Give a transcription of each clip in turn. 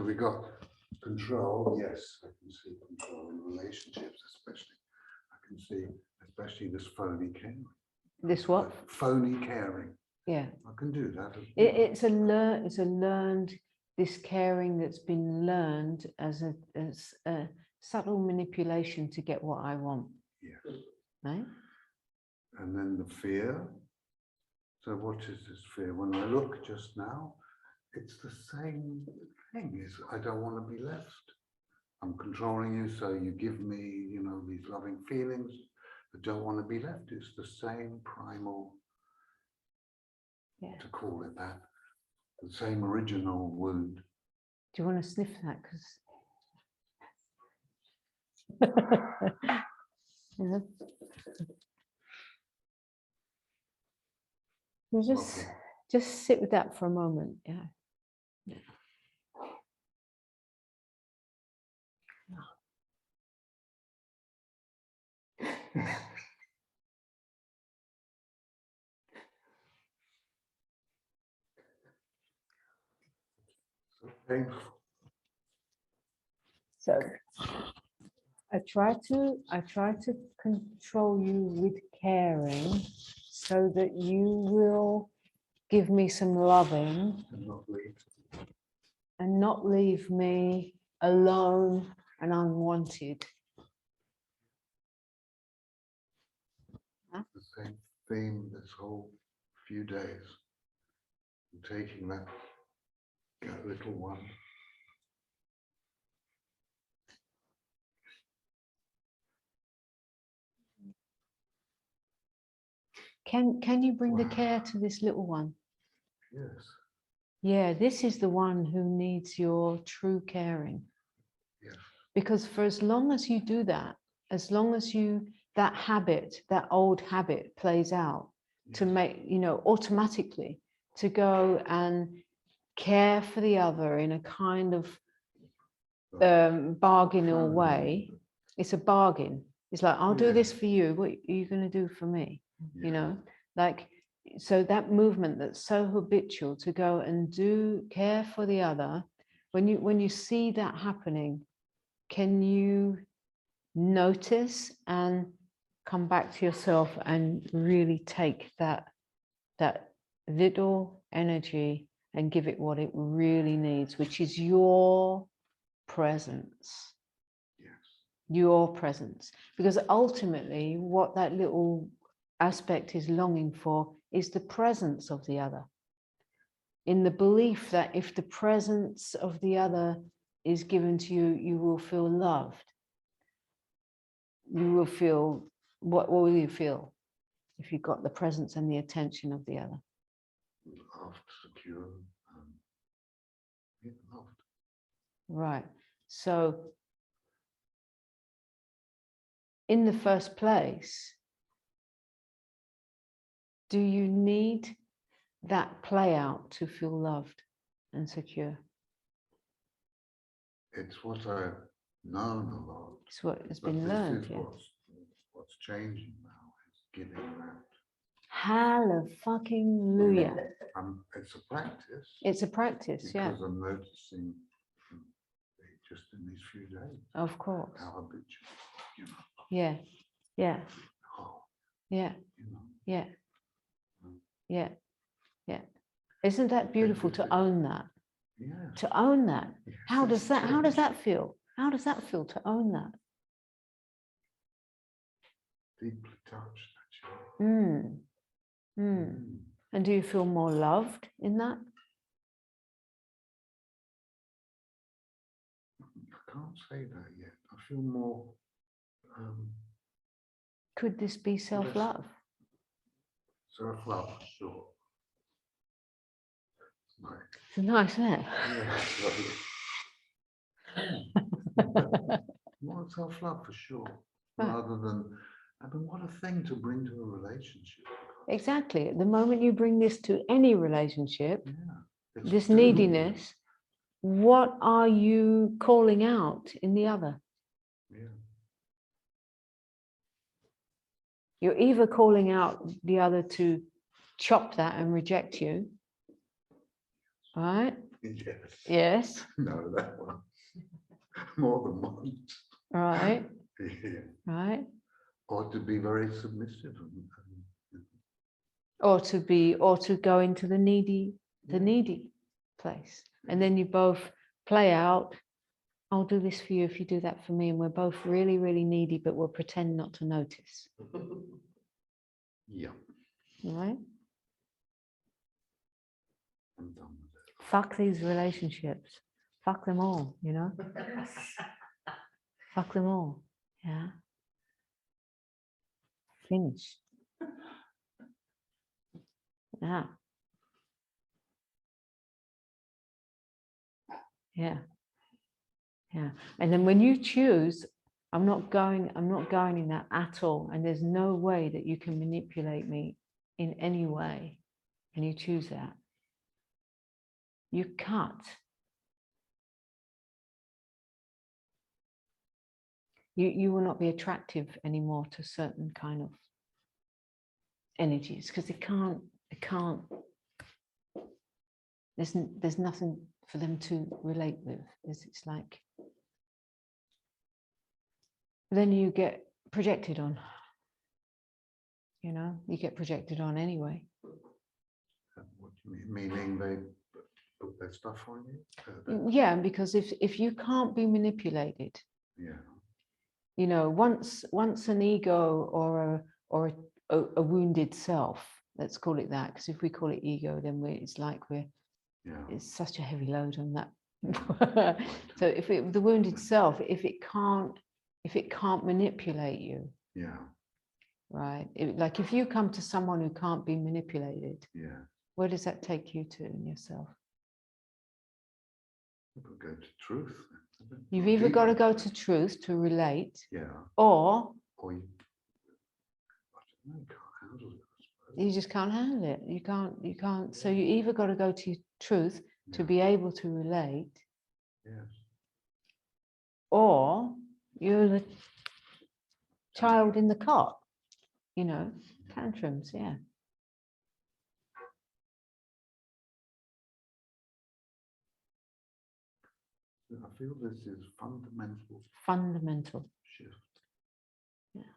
So we got control. Yes, I can see control in relationships, especially. I can see, especially this phony caring. This what? Phony caring. Yeah. I can do that. It's a learned, this caring that's been learned as a subtle manipulation to get what I want. Yes. Right? And then the fear. So what is this fear? When I look just now, it's the same thing. Is I don't want to be left. I'm controlling you, so you give me, you know, these loving feelings. I don't want to be left. It's the same primal, to call it that, the same original wound. Do you want to sniff that? Because you just sit with that for a moment. Yeah. Painful. So I try to control you with caring so that you will give me some loving and not leave me alone and unwanted. The same theme this whole few days. I'm taking that little one. Can you bring the care to this little one? Yes. Yeah, this is the one who needs your true caring. Yes. Because for as long as you do that, as long as that habit, that old habit plays out, yes, to make, you know, automatically to go and care for the other in a kind of bargainal way. It's a bargain. It's like, I'll do this for you. What are you going to do for me? You know, like, so that movement that's so habitual to go and care for the other, when you see that happening, can you notice and come back to yourself and really take that little energy and give it what it really needs, which is your presence. Yes. Your presence. Because ultimately what that little aspect is longing for is the presence of the other, in the belief that if the presence of the other is given to you, you will feel loved. You will feel, what will you feel if you got the presence and the attention of the other? Loved, secure, loved. Right. So in the first place, do you need that play out to feel loved and secure? It's what I've known a lot. It's what has been learned. Yeah. What's changing now is giving that. Hallelujah. It's a practice. It's a practice, yeah. Because I'm noticing just in these few days. Of course. How habitual, you know. Yeah. Yeah. Oh, yeah. You know. Yeah. Yeah. Yeah. Isn't that beautiful to own that? Yeah. To own that. Yes, How does that feel? How does that feel to own that? Deeply touched, actually. And do you feel more loved in that? I can't say that yet. I feel more. Could this be self-love? Self-love, for sure. It's nice, isn't it? Yeah, more self-love for sure. Rather than, I mean, what a thing to bring to a relationship. Exactly. The moment you bring this to any relationship, this doomed. neediness, what are you calling out in the other? Yeah. You're either calling out the other to chop that and reject you, right? Yes. Yes. No, that one. More than once. Right. Yeah. Right. Or to be very submissive. Or to go into the needy place. And then you both play out, I'll do this for you if you do that for me. And we're both really, really needy, but we'll pretend not to notice. Yeah. Right? I'm done with it. Fuck these relationships. Fuck them all, Fuck them all. Yeah. Finish. Yeah. Yeah. Yeah. And then when you choose, I'm not going in that at all. And there's no way that you can manipulate me in any way. And you choose that. You cut. You will not be attractive anymore to certain kind of energies because they can't, there's nothing for them to relate with. It's like, then you get projected on, you get projected on anyway. What do you mean? Meaning they put their stuff on you? Yeah, because if you can't be manipulated, Yeah. Once an ego or a wounded self, let's call it that, because if we call it ego, then it's like it's such a heavy load on that. So if the wounded self, if it can't manipulate you, right? Like if you come to someone who can't be manipulated, where does that take you to in yourself? People go to truth. You've either got to go to truth to relate, or you can't handle it. You just can't handle it. You can't. So you either got to go to truth to be able to relate, or you're the child in the cot, tantrums, yeah. I feel this is fundamental shift. Yeah.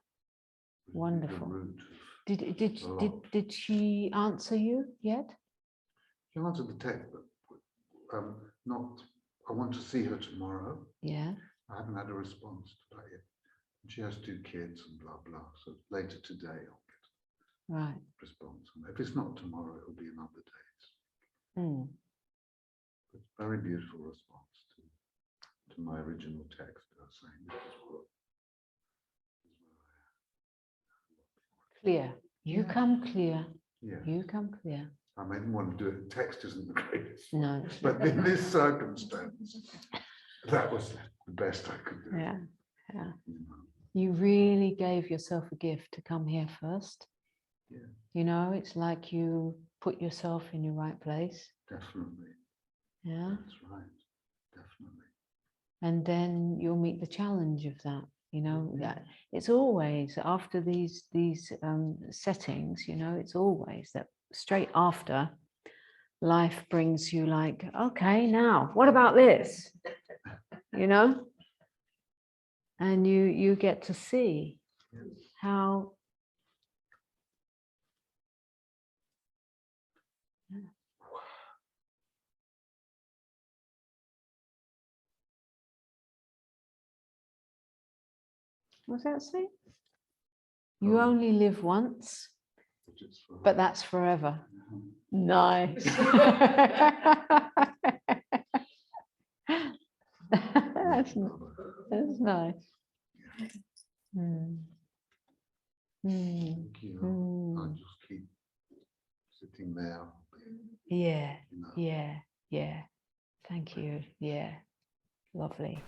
Wonderful. The root Did she answer you yet? She answered the text, but not. I want to see her tomorrow. Yeah. I haven't had a response to that yet. And she has 2 kids and blah blah. So later today I'll get a response. And if it's not tomorrow, it'll be another day. It's a very beautiful response to my original text. Saying this is what. Clear. You come clear. Yeah. You come clear. I didn't want to do it. Text isn't the greatest. No. But in this circumstance, that was the best I could do. Yeah. Yeah. You really gave yourself a gift to come here first. Yeah. It's like you put yourself in your right place. Definitely. Yeah. That's right. Definitely. And then you'll meet the challenge of that. That it's always after these settings, it's always that straight after life brings you like, okay, now what about this? And you get to see how what's that say? You only live once, but that's forever. Nice. That's nice. Thank you. I just keep sitting there. Yeah. Thank you. Yeah. Lovely.